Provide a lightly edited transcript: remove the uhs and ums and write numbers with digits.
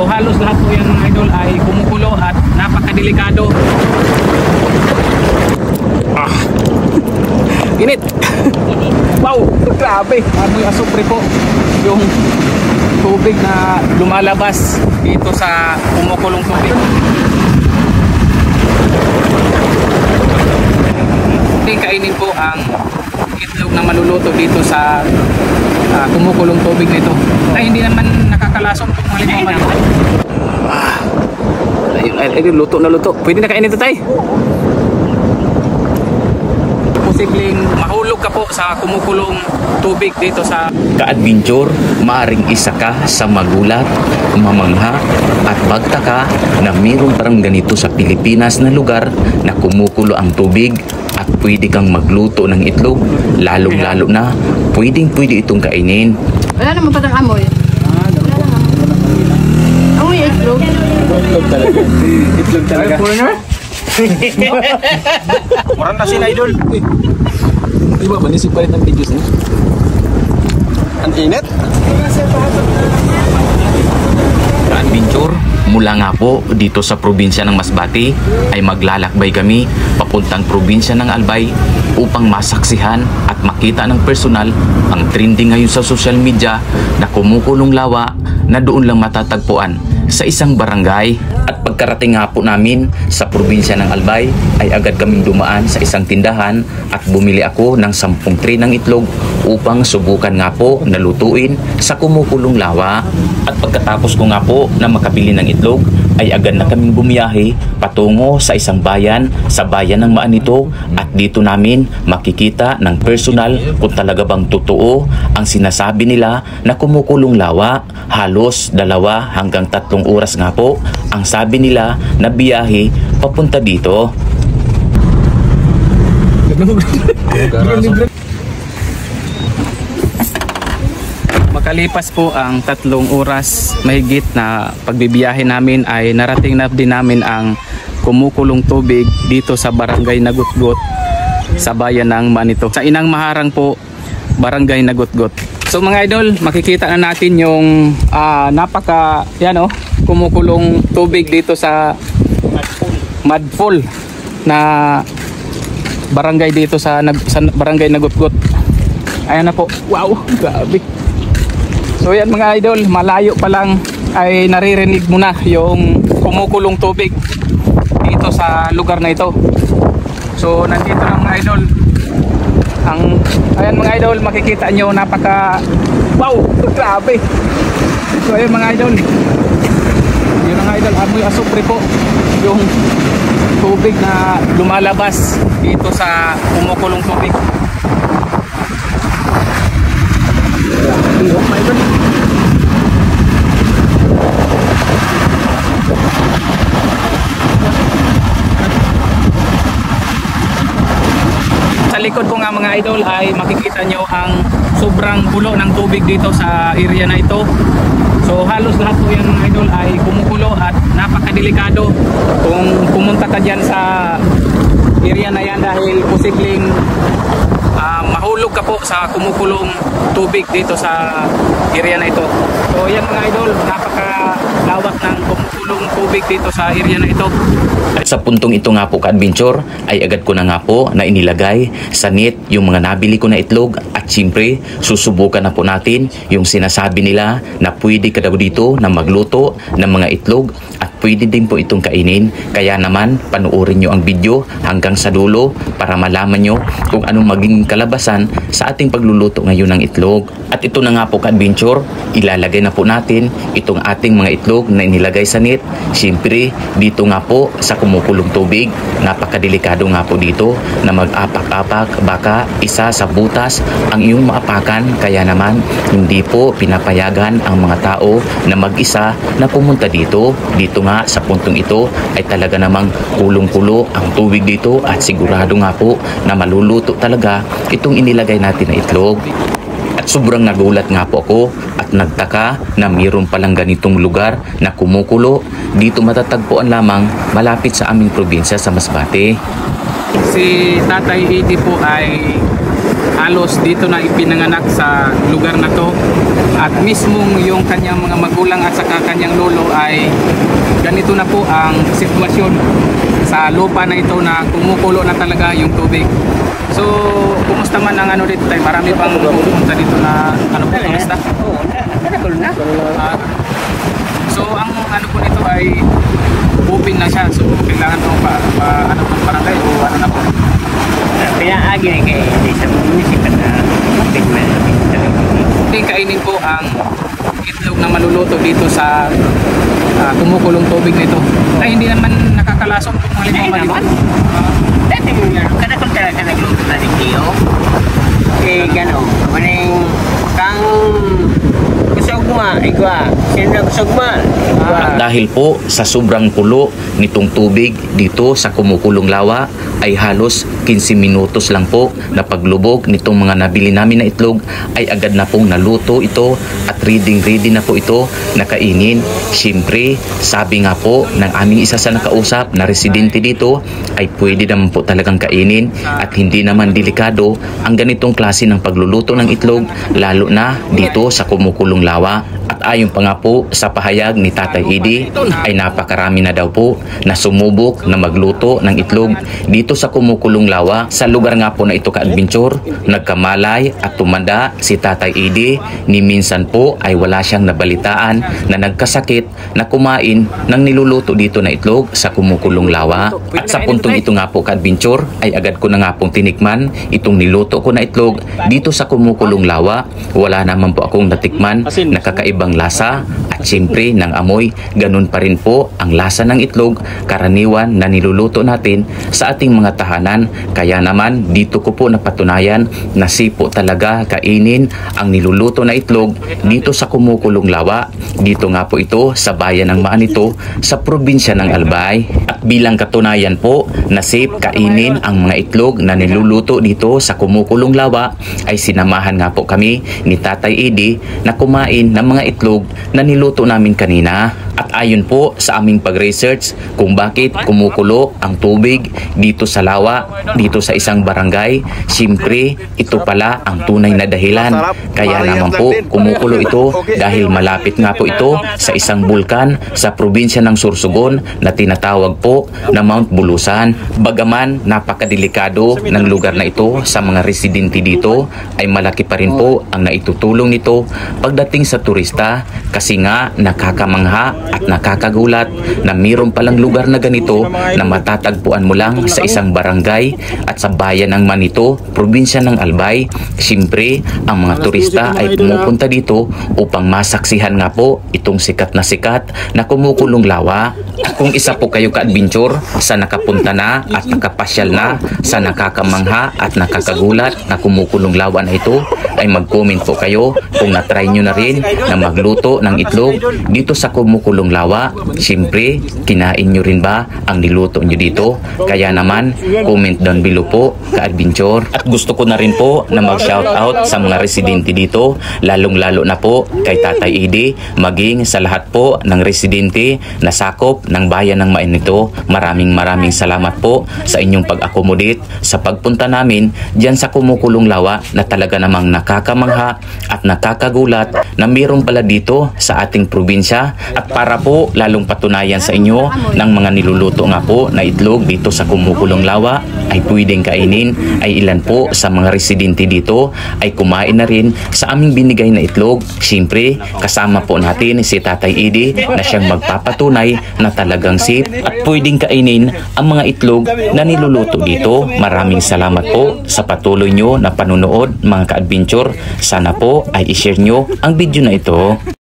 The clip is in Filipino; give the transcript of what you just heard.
So halos lahat po yan mga idol ay kumukulo at napakadelikado. Init. Wow, grabe. Amoy asupre po yung tubig na lumalabas dito sa kumukulong tubig. Kainin po ang itlog na maluluto dito sa kumukulong tubig nito. Ay hindi naman nakakalasong po mga limaman. Ayun, luto na luto. Pwede na kainin ito, tay? Posibleng mahulog ka po sa kumukulong tubig dito sa ka-adventure. Maaring isa ka sa magulat, mamangha at magtaka na mayroon parang ganito sa Pilipinas na lugar na kumukulo ang tubig at pwede kang magluto ng itlog, lalong-lalo na pwedeng-pwede itong kainin. Wala naman patang amoy. Amoy itlog. itlog talaga. Itlog talaga. Murang na sila, idol. Di ba, manisip pa rin ng videos niya? Ang init. Ka-adventure, mula nga po dito sa probinsya ng Masbate ay maglalakbay kami papuntang probinsya ng Albay upang masaksihan at makita ng personal ang trending ngayon sa social media na kumukulong lawa na doon lang matatagpuan sa isang barangay. At pagkarating nga po namin sa probinsya ng Albay ay agad kaming dumaan sa isang tindahan at bumili ako ng 10 tray ng itlog upang subukan nga po na lutuin sa kumukulong lawa. At pagkatapos ko nga po na makabili ng itlog ay agad na kaming bumiyahe patungo sa isang bayan, sa bayan ng Maanito, at dito namin makikita ng personal kung talaga bang totoo ang sinasabi nila na kumukulong lawa. Halos 2 hanggang 3 oras nga po ang sabi nila na biyahe papunta dito. Makalipas po ang 3 oras mahigit na pagbibiyahe namin ay narating na din namin ang kumukulong tubig dito sa barangay Nagutgot sa bayan ng Maanito. Sa Inang Maharang po, barangay Nagutgot. So mga idol, makikita na natin yung kumukulong tubig dito sa Mudfall na barangay dito sa barangay Nagutgot. Ayan na po. Wow, grabe. So yan mga idol, malayo pa lang ay naririnig mo na yung kumukulong tubig dito sa lugar na ito. So nandito lang mga idol. Ayan mga idol, makikita nyo wow, grabe. So ayan mga idol, yun mga idol, amoy asupre po yung tubig na lumalabas dito sa kumukulong tubig. Oh my God. Sa likod ko nga mga idol ay makikita nyo ang sobrang gulo ng tubig dito sa area na ito. So halos lahat po yan mga idol ay kumukulo at napakadelikado kung pumunta ka dyan sa area na yan dahil posibleng mahulog ka po sa kumukulong tubig dito sa area na ito. So yan mga idol, napakalawak ng kumukulong tubig dito sa area na ito. At sa puntong ito nga po ka-adventure ay agad ko na nga po na inilagay sa net yung mga nabili ko na itlog, at siyempre susubukan na po natin yung sinasabi nila na pwede ka daw dito na magluto ng mga itlog at pwede din po itong kainin. Kaya naman panuorin nyo ang video hanggang sa dulo para malaman nyo kung anong maging kalabasan sa ating pagluluto ngayon ng itlog. At ito na nga po ka-adventure, ilalagay na po natin itong ating mga itlog na inilagay sa net. Siyempre dito nga po sa kumukulong tubig, napakadelikado nga po dito na mag-apak-apak, baka isa sa butas ang iyong maapakan. Kaya naman hindi po pinapayagan ang mga tao na mag-isa na pumunta dito. Dito nga sa puntong ito ay talaga namang kulong-kulo ang tubig dito at sigurado nga po na maluluto talaga itong inilagay natin na itlog. At sobrang nagulat nga po ako at nagtaka na mayroon palang ganitong lugar na kumukulo. Dito matatagpuan lamang malapit sa aming probinsya sa Masbate. Si Tatay Edi po ay halos dito na ipinanganak sa lugar na to. At mismong yung kanyang mga magulang at saka kanyang lolo ay ganito na po ang sitwasyon sa lupa na ito na kumukulo na talaga yung tubig. So, kumusta man ang ano dito tayo? Marami bang pupunta dito na ano po, kumusta? So, ang ano po nito ay open na siya. So, kailangan mo ano pang barangay o ano na po? Pinaagi na kayo sa munisipal na pigment. Hindi kainin po ang itlog na maluluto dito sa kumukulong tubig nito. Ay, hindi naman nakakalasong kung halimbawa dito. Dati mo nga, kada kung talaga nagluto na rin kayo, eh gano'n, maning kang kusogma, igwa, sino kusogma, At dahil po sa sobrang kulo nitong tubig dito sa kumukulong lawa ay halos 15 minutos lang po na paglubog nitong mga nabili namin na itlog ay agad na pong naluto ito at ready na po ito na kainin. Siyempre, sabi nga po ng aming isa sa nakausap na residente dito ay pwede naman po talagang kainin at hindi naman delikado ang ganitong klase ng pagluluto ng itlog lalo na dito sa kumukulong lawa. At ayon pa nga po sa pahayag ni Tatay Edi ay napakarami na daw po na sumubok na magluto ng itlog dito sa kumukulong lawa. Sa lugar nga po na ito ka-adventure, nagkamalay at tumanda si Tatay Edi ni minsan po ay wala siyang nabalitaan na nagkasakit na kumain ng niluluto dito na itlog sa kumukulong lawa. At sa puntong ito nga po ka-adventure ay agad ko na nga pong tinikman itong niluto ko na itlog dito sa kumukulong lawa. Wala naman po akong natikman na kakaibang lasa at siyempre ng amoy. Ganun pa rin po ang lasa ng itlog karaniwan na niluluto natin sa ating mga tahanan. Kaya naman dito ko po napatunayan na sipo talaga kainin ang niluluto na itlog dito sa kumukulong lawa. Dito nga po ito sa bayan ng Maanito sa probinsya ng Albay. At bilang katunayan po na safe kainin ang mga itlog na niluluto dito sa kumukulong lawa ay sinamahan nga po kami ni Tatay Edi na kumain ng mga itlog na niluto namin kanina. At ayon po sa aming pag-research kung bakit kumukulo ang tubig dito sa lawa, dito sa isang barangay, siyempre ito pala ang tunay na dahilan. Kaya naman po kumukulo ito dahil malapit nga po ito sa isang bulkan sa probinsya ng Sorsogon na tinatawag po na Mount Bulusan. Bagaman napakadelikado ng lugar na ito sa mga residente dito ay malaki pa rin po ang naitutulong nito pagdating sa turista kasi nga nakakamangha at nakakagulat na mayroon palang lugar na ganito na matatagpuan mo lang sa isang barangay at sa bayan ng Manito, probinsya ng Albay. Siyempre, ang mga turista ay pumupunta dito upang masaksihan nga po itong sikat na kumukulong lawa. Kung isa po kayo ka-adventure sa nakapunta na at nakapasyal na sa nakakamangha at nakakagulat na kumukulong lawa na ito, ay mag-comment po kayo kung na-try nyo na rin na magluto ng itlog dito sa kumukulong lawa. Siyempre, kinain nyo rin ba ang niluto nyo dito? Kaya naman, comment down below po ka-adventure. At gusto ko na rin po na mag-shoutout sa mga residente dito, lalong-lalo na po kay Tatay Edi, maging sa lahat po ng residente na sakop ng bayan ng Maanito. Maraming salamat po sa inyong pag-accommodate sa pagpunta namin dyan sa kumukulong lawa na talaga namang nakakamangha at nakakagulat na mayroon pala dito sa ating probinsya. At para po lalong patunayan sa inyo ng mga niluluto nga po na itlog dito sa kumukulong lawa ay pwedeng kainin, ay ilan po sa mga residente dito ay kumain na rin sa aming binigay na itlog. Siyempre, kasama po natin si Tatay Edi na siyang magpapatunay na talagang safe at pwedeng kainin ang mga itlog na niluluto dito. Maraming salamat po sa patuloy nyo na panunood mga ka-adventure. Sana po ay i-share nyo ang video na ito.